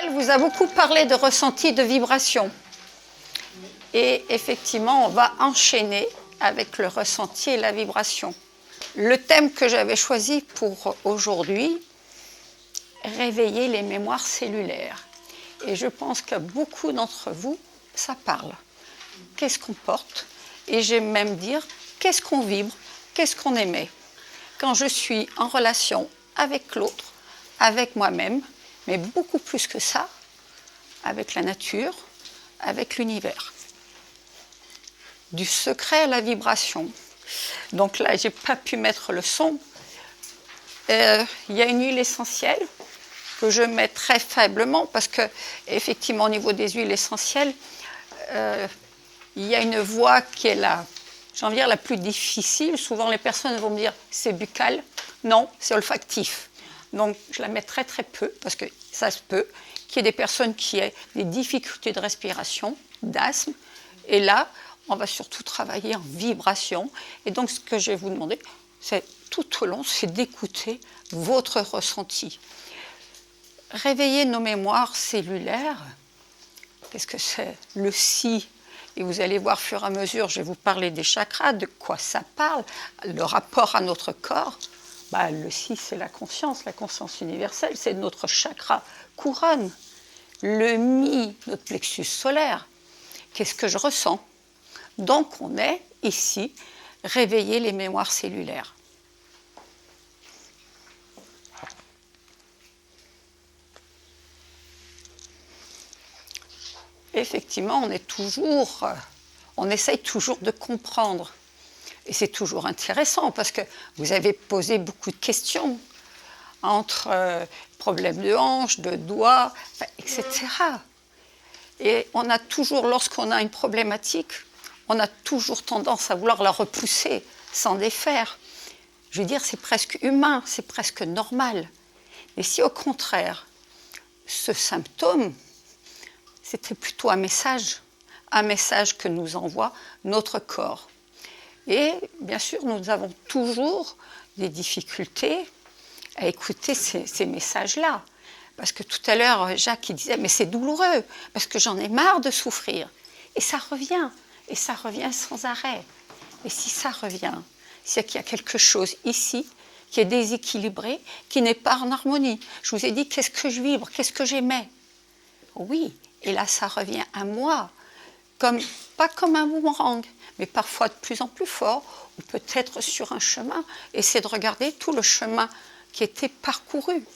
Michel vous a beaucoup parlé de ressenti de vibration. Et effectivement, on va enchaîner avec le ressenti et la vibration. Le thème que j'avais choisi pour aujourd'hui, réveiller les mémoires cellulaires. Et je pense qu'à beaucoup d'entre vous, ça parle. Qu'est-ce qu'on porte? Et j'aime même dire, qu'est-ce qu'on vibre? Qu'est-ce qu'on émet? Quand je suis en relation avec l'autre, avec moi-même, mais beaucoup plus que ça, avec la nature, avec l'univers. Du secret à la vibration. Donc là, je n'ai pas pu mettre le son. Il y a une huile essentielle que je mets très faiblement parce que, effectivement, au niveau des huiles essentielles, il y a une voie qui est la plus difficile. Souvent, les personnes vont me dire c'est buccal. Non, c'est olfactif. Donc, je la mets très très peu parce que ça se peut qu'il y ait des personnes qui aient des difficultés de respiration, d'asthme. Et là, on va surtout travailler en vibration. Et donc, ce que je vais vous demander, c'est tout au long, c'est d'écouter votre ressenti. Réveiller nos mémoires cellulaires, qu'est-ce que c'est? Le si. Et vous allez voir, au fur et à mesure, je vais vous parler des chakras, de quoi ça parle, le rapport à notre corps. Le si, c'est la conscience universelle, c'est notre chakra couronne. Le mi, notre plexus solaire. Qu'est-ce que je ressens? Donc, on est ici, réveiller les mémoires cellulaires. Effectivement, on essaye toujours de comprendre. Et c'est toujours intéressant parce que vous avez posé beaucoup de questions entre problèmes de hanches, de doigts, etc. Et on a toujours, lorsqu'on a une problématique, on a toujours tendance à vouloir la repousser, s'en défaire. Je veux dire, c'est presque humain, c'est presque normal. Mais si au contraire, ce symptôme, c'était plutôt un message que nous envoie notre corps. Et bien sûr, nous avons toujours des difficultés à écouter ces messages-là. Parce que tout à l'heure, Jacques il disait « mais c'est douloureux, parce que j'en ai marre de souffrir ». Et ça revient sans arrêt. Et si ça revient, c'est qu'il y a quelque chose ici qui est déséquilibré, qui n'est pas en harmonie. Je vous ai dit, qu'est-ce que je vibre, qu'est-ce que j'émets? Oui, et là, ça revient à moi, pas comme un boomerang, mais parfois de plus en plus fort, ou peut-être sur un chemin, et c'est de regarder tout le chemin qui était parcouru.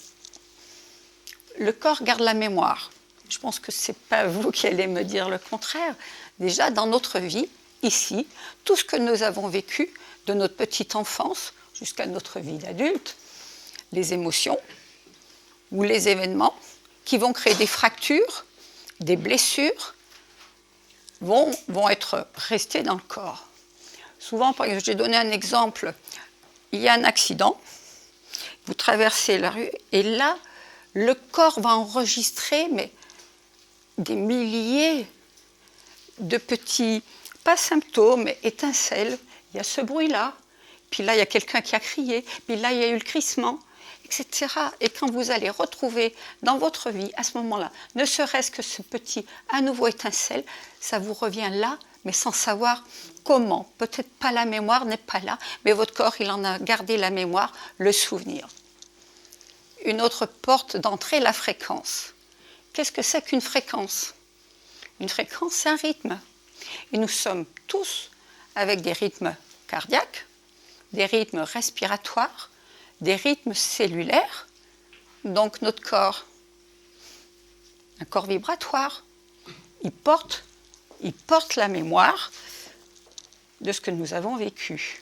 Le corps garde la mémoire. Je pense que ce n'est pas vous qui allez me dire le contraire. Déjà, dans notre vie, ici, tout ce que nous avons vécu, de notre petite enfance jusqu'à notre vie d'adulte, les émotions ou les événements qui vont créer des fractures, des blessures, vont être restés dans le corps. Souvent, par exemple, j'ai donné un exemple, il y a un accident, vous traversez la rue, et là, le corps va enregistrer des milliers de petits, pas symptômes, mais étincelles. Il y a ce bruit-là, puis là, il y a quelqu'un qui a crié, puis là, il y a eu le crissement, etc. Et quand vous allez retrouver dans votre vie, à ce moment-là, ne serait-ce que ce petit, à nouveau étincelle, ça vous revient là, mais sans savoir comment. Peut-être pas la mémoire n'est pas là, mais votre corps, il en a gardé la mémoire, le souvenir. Une autre porte d'entrée, la fréquence. Qu'est-ce que c'est qu'une fréquence? Une fréquence, c'est un rythme. Et nous sommes tous avec des rythmes cardiaques, des rythmes respiratoires, des rythmes cellulaires. Donc notre corps, un corps vibratoire, il porte la mémoire de ce que nous avons vécu.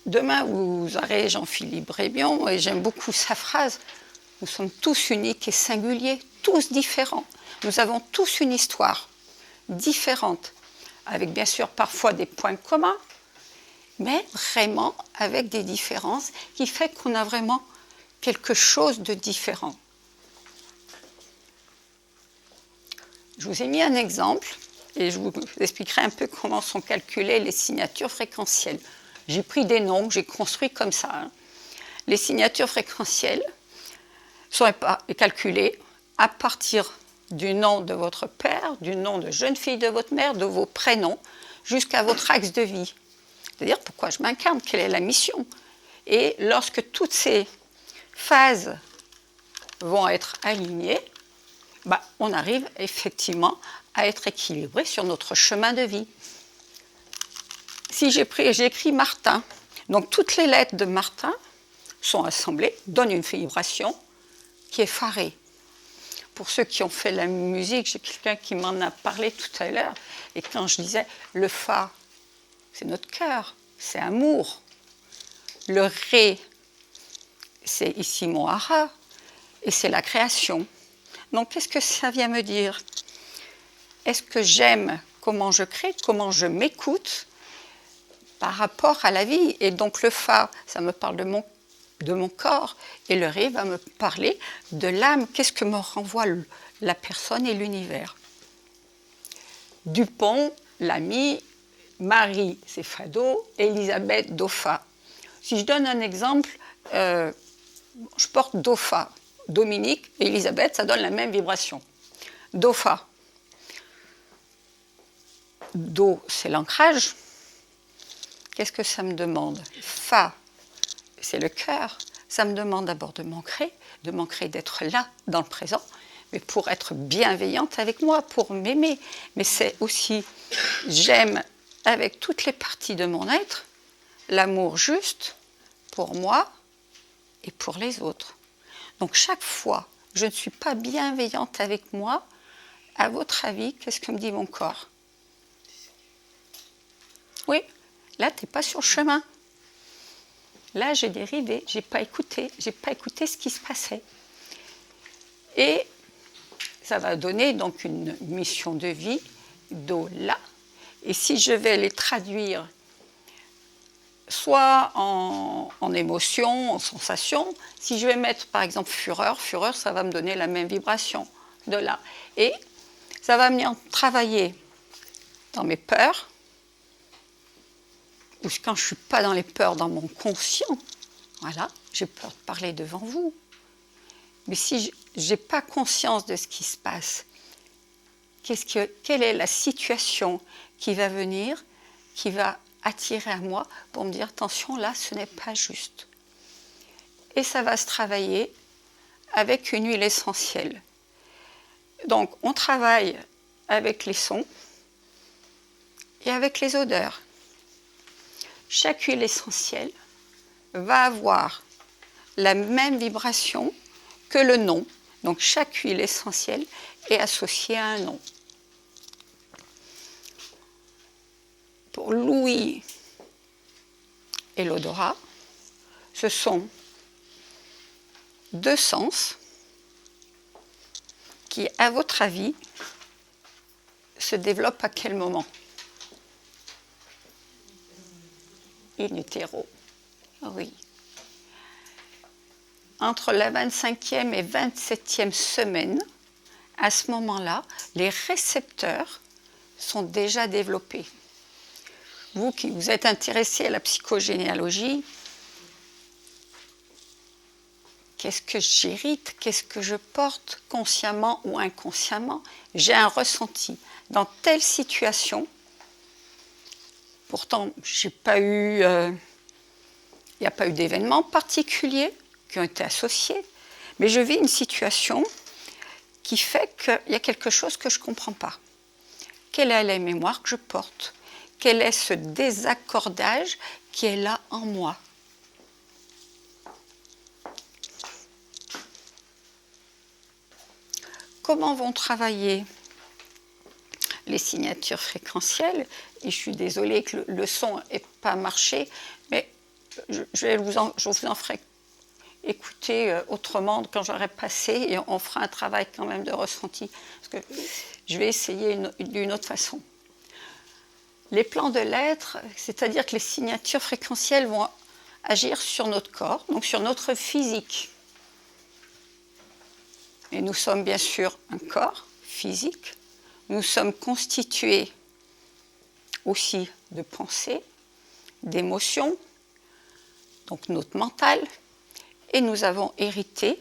Demain, vous aurez Jean-Philippe Brébion, et j'aime beaucoup sa phrase, nous sommes tous uniques et singuliers, tous différents. Nous avons tous une histoire différente, avec bien sûr parfois des points communs, mais vraiment avec des différences qui fait qu'on a vraiment quelque chose de différent. Je vous ai mis un exemple et je vous expliquerai un peu comment sont calculées les signatures fréquentielles. J'ai pris des nombres, j'ai construit comme ça. Les signatures fréquentielles sont calculés à partir du nom de votre père, du nom de jeune fille de votre mère, de vos prénoms, jusqu'à votre axe de vie. C'est-à-dire pourquoi je m'incarne, quelle est la mission. Et lorsque toutes ces phases vont être alignées, on arrive effectivement à être équilibré sur notre chemin de vie. Si j'ai écrit Martin, donc toutes les lettres de Martin sont assemblées, donnent une vibration qui est farée. Pour ceux qui ont fait la musique, j'ai quelqu'un qui m'en a parlé tout à l'heure, et quand je disais le Fa, c'est notre cœur, c'est amour. Le Ré, c'est ici mon hara, et c'est la création. Donc, qu'est-ce que ça vient me dire? Est-ce que j'aime comment je crée, comment je m'écoute par rapport à la vie? Et donc, le Fa, ça me parle de mon corps, et le Ré va me parler de l'âme. Qu'est-ce que me renvoie la personne et l'univers? Dupont, l'ami, Marie, c'est Fado, Elisabeth, Do, Fa. Si je donne un exemple, je porte Do, Fa. Dominique et Elisabeth, ça donne la même vibration. Do, Fa. Do, c'est l'ancrage. Qu'est-ce que ça me demande? Fa, c'est le cœur. Ça me demande d'abord de m'ancrer, d'être là, dans le présent, mais pour être bienveillante avec moi, pour m'aimer. Mais c'est aussi, j'aime avec toutes les parties de mon être, l'amour juste pour moi et pour les autres. Donc chaque fois, je ne suis pas bienveillante avec moi, à votre avis, qu'est-ce que me dit mon corps? Oui, là, tu n'es pas sur le chemin. Là, j'ai dérivé, je n'ai pas écouté ce qui se passait. Et ça va donner donc une mission de vie, là. Et si je vais les traduire soit en émotion, en sensation, si je vais mettre par exemple fureur, ça va me donner la même vibration de là. Et ça va venir travailler dans mes peurs, ou quand je ne suis pas dans les peurs, dans mon conscient. Voilà, j'ai peur de parler devant vous. Mais si je n'ai pas conscience de ce qui se passe, quelle est la situation qui va venir, qui va attirer à moi pour me dire attention, là, ce n'est pas juste. Et ça va se travailler avec une huile essentielle. Donc, on travaille avec les sons et avec les odeurs. Chaque huile essentielle va avoir la même vibration que le nom. Donc, chaque huile essentielle est associée à un nom. Pour l'ouïe et l'odorat, ce sont deux sens qui, à votre avis, se développent à quel moment? In utero, oui. Entre la 25e et 27e semaine, à ce moment-là, les récepteurs sont déjà développés. Vous qui vous êtes intéressé à la psychogénéalogie, qu'est-ce que j'hérite, qu'est-ce que je porte, consciemment ou inconsciemment? J'ai un ressenti. Dans telle situation, pourtant, il n'y a pas eu d'événements particuliers qui ont été associés, mais je vis une situation qui fait qu'il y a quelque chose que je ne comprends pas. Quelle est la mémoire que je porte? Quel est ce désaccordage qui est là en moi? Comment vont travailler les signatures fréquentielles? Et je suis désolée que le son n'ait pas marché, mais je vous en ferai écouter autrement quand j'aurai passé, et on fera un travail quand même de ressenti, parce que je vais essayer d'une autre façon. Les plans de l'être, c'est-à-dire que les signatures fréquentielles vont agir sur notre corps, donc sur notre physique. Et nous sommes bien sûr un corps physique, nous sommes constitués aussi de pensées, d'émotions, donc notre mental, et nous avons hérité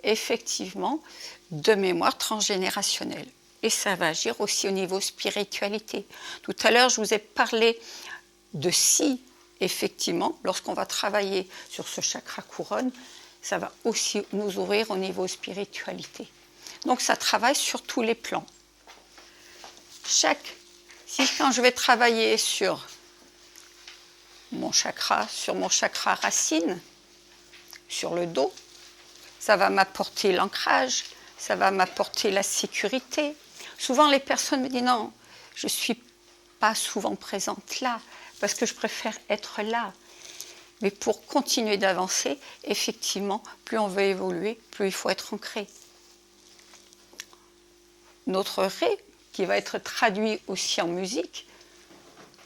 effectivement de mémoire transgénérationnelle. Et ça va agir aussi au niveau spiritualité. Tout à l'heure, je vous ai parlé de si, effectivement, lorsqu'on va travailler sur ce chakra couronne, ça va aussi nous ouvrir au niveau spiritualité. Donc ça travaille sur tous les plans. Quand je vais travailler sur mon chakra racine, sur le dos, ça va m'apporter l'ancrage, ça va m'apporter la sécurité. Souvent les personnes me disent non, je ne suis pas souvent présente là, parce que je préfère être là. Mais pour continuer d'avancer, effectivement, plus on veut évoluer, plus il faut être ancré. Notre ré, qui va être traduit aussi en musique,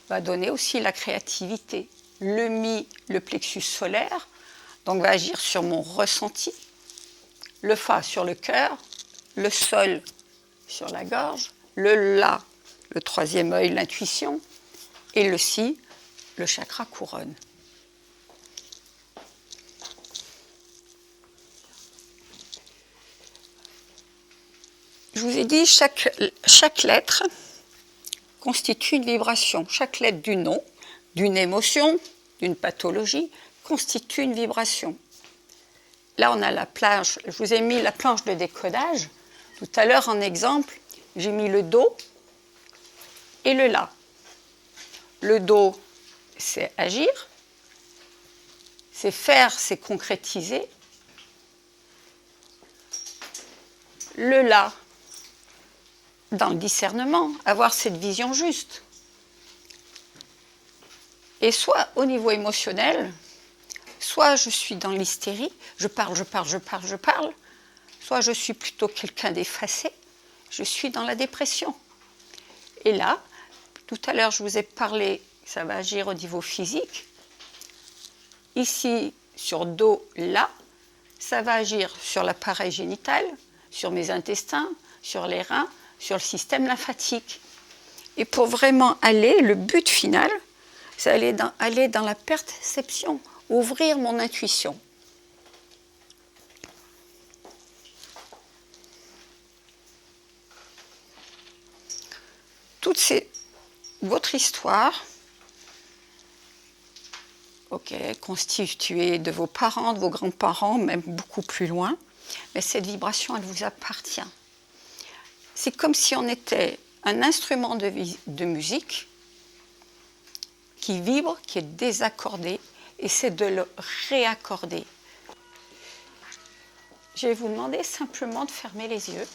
va donner aussi la créativité. Le mi, le plexus solaire, donc va agir sur mon ressenti. Le fa sur le cœur, le sol sur la gorge, le la, le troisième œil, l'intuition, et le si, le chakra couronne. Je vous ai dit, chaque lettre constitue une vibration. Chaque lettre du nom, d'une émotion, d'une pathologie, constitue une vibration. Là, on a la planche. Je vous ai mis la planche de décodage. Tout à l'heure, en exemple, j'ai mis le do et le la. Le do, c'est agir, c'est faire, c'est concrétiser. Le la, dans le discernement, avoir cette vision juste. Et soit au niveau émotionnel, soit je suis dans l'hystérie, je parle, soit je suis plutôt quelqu'un d'effacé, je suis dans la dépression. Et là, tout à l'heure je vous ai parlé, ça va agir au niveau physique. Ici, sur dos, là, ça va agir sur l'appareil génital, sur mes intestins, sur les reins, sur le système lymphatique. Et pour vraiment aller, le but final, c'est aller dans la perception, ouvrir mon intuition. Votre histoire, constituée de vos parents, de vos grands-parents, même beaucoup plus loin, mais cette vibration, elle vous appartient. C'est comme si on était un instrument de musique qui vibre, qui est désaccordé, et c'est de le réaccorder. Je vais vous demander simplement de fermer les yeux.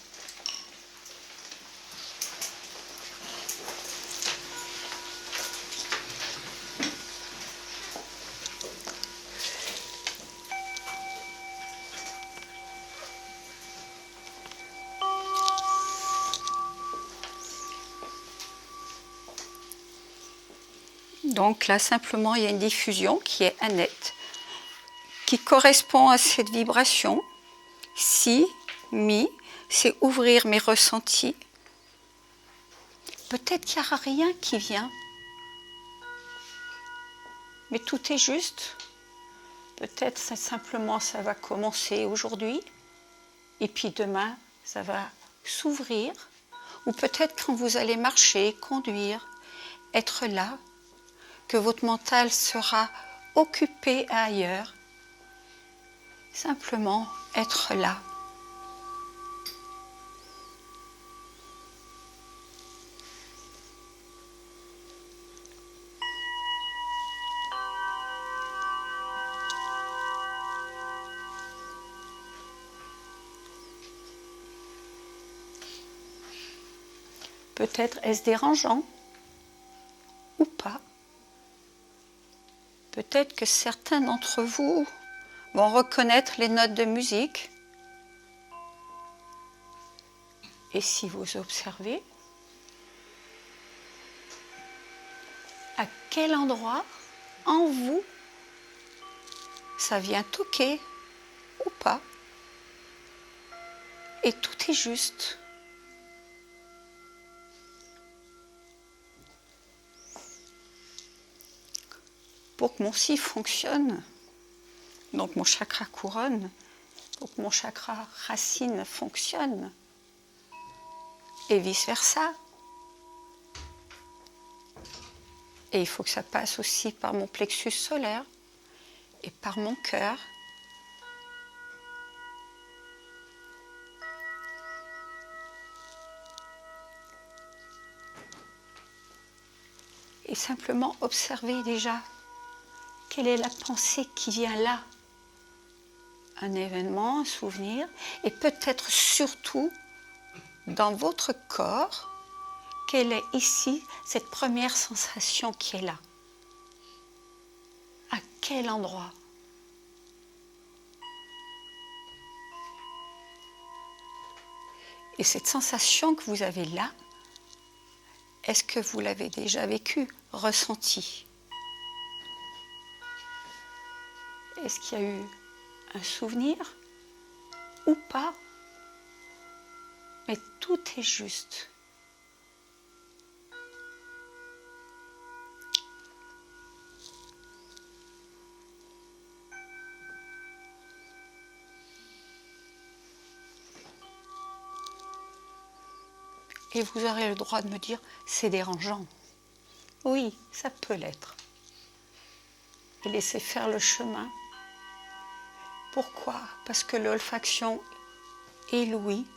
Donc là, simplement, il y a une diffusion qui est nette, qui correspond à cette vibration. Si, mi, c'est ouvrir mes ressentis. Peut-être qu'il n'y aura rien qui vient, mais tout est juste. Peut-être simplement ça va commencer aujourd'hui, et puis demain, ça va s'ouvrir. Ou peut-être quand vous allez marcher, conduire, être là, que votre mental sera occupé ailleurs. Simplement être là. Peut-être est-ce dérangeant ou pas. Peut-être que certains d'entre vous vont reconnaître les notes de musique. Et si vous observez, à quel endroit en vous ça vient toquer ou pas. Et tout est juste. Pour que mon si fonctionne, donc mon chakra couronne, faut que mon chakra racine fonctionne. Et vice-versa. Et il faut que ça passe aussi par mon plexus solaire et par mon cœur. Et simplement observer déjà quelle est la pensée qui vient là. Un événement, un souvenir, et peut-être surtout dans votre corps, quelle est ici cette première sensation qui est là. À quel endroit? Et cette sensation que vous avez là, est-ce que vous l'avez déjà vécue, ressentie? Est-ce qu'il y a eu un souvenir ou pas? Mais tout est juste. Et vous aurez le droit de me dire, c'est dérangeant. Oui, ça peut l'être. Et laissez faire le chemin. Pourquoi? Parce que l'olfaction et l'ouïe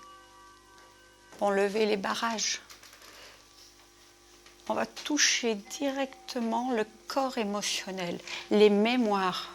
vont lever les barrages. On va toucher directement le corps émotionnel, les mémoires.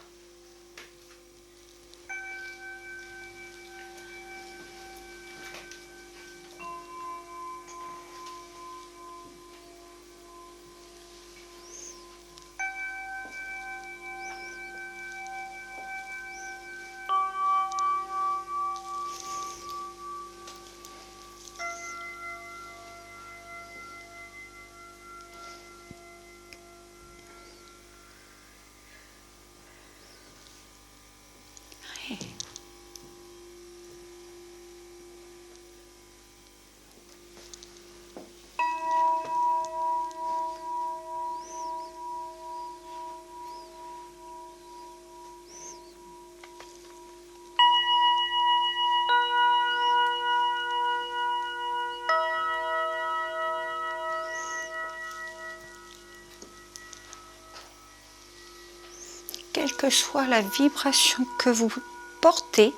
Quelle que soit la vibration que vous portez,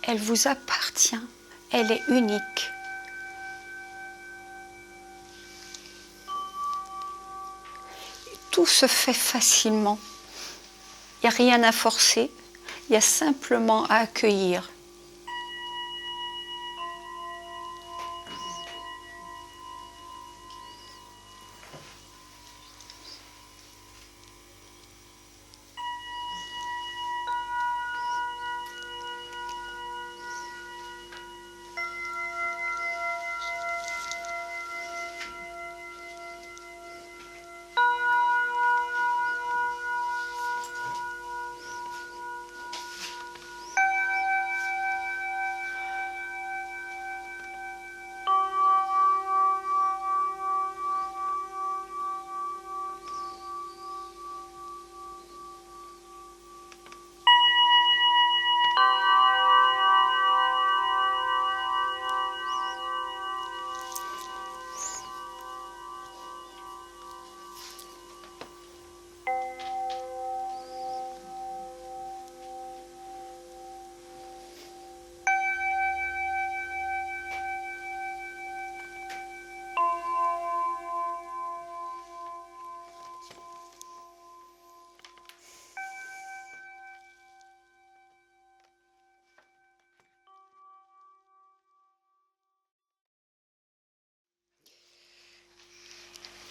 elle vous appartient, elle est unique. Tout se fait facilement. Il n'y a rien à forcer, il y a simplement à accueillir.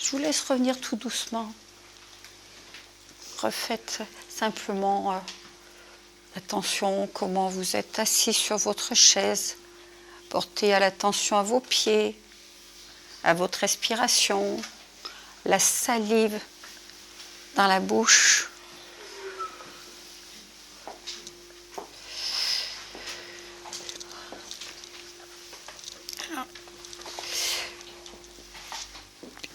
Je vous laisse revenir tout doucement. Refaites simplement attention comment vous êtes assis sur votre chaise. Portez à l'attention à vos pieds, à votre respiration, la salive dans la bouche.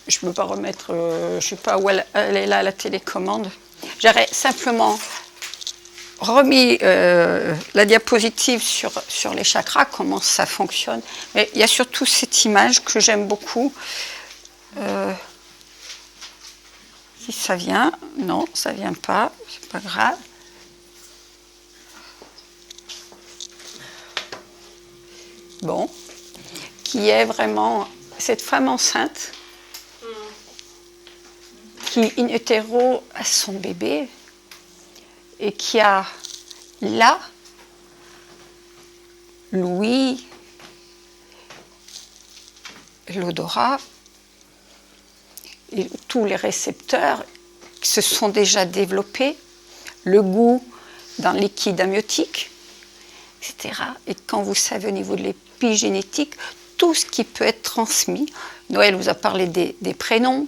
Je ne peux pas remettre, je ne sais pas où elle est là, la télécommande. J'aurais simplement remis la diapositive sur les chakras, comment ça fonctionne. Mais il y a surtout cette image que j'aime beaucoup. Si ça vient, non, ça ne vient pas, c'est pas grave. Bon, qui est vraiment cette femme enceinte qui, in utero, a son bébé et qui a là l'ouïe, l'odorat et tous les récepteurs qui se sont déjà développés, le goût dans le liquide amniotique, etc. Et quand vous savez au niveau de l'épigénétique, tout ce qui peut être transmis, Noël vous a parlé des prénoms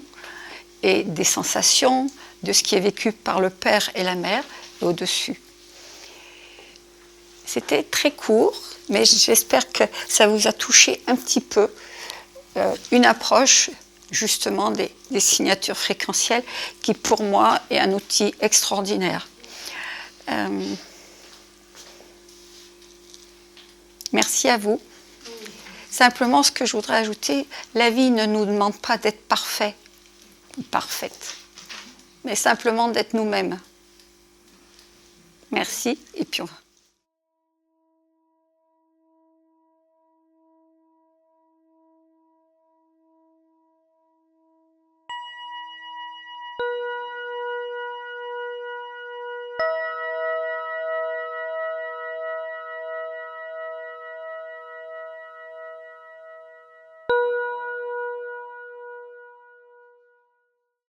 et des sensations, de ce qui est vécu par le père et la mère, et au-dessus. C'était très court, mais j'espère que ça vous a touché un petit peu une approche justement des signatures fréquentielles qui pour moi est un outil extraordinaire. Merci à vous. Simplement, ce que je voudrais ajouter, la vie ne nous demande pas d'être parfait ou parfaite, mais simplement d'être nous-mêmes. Merci, et puis on va...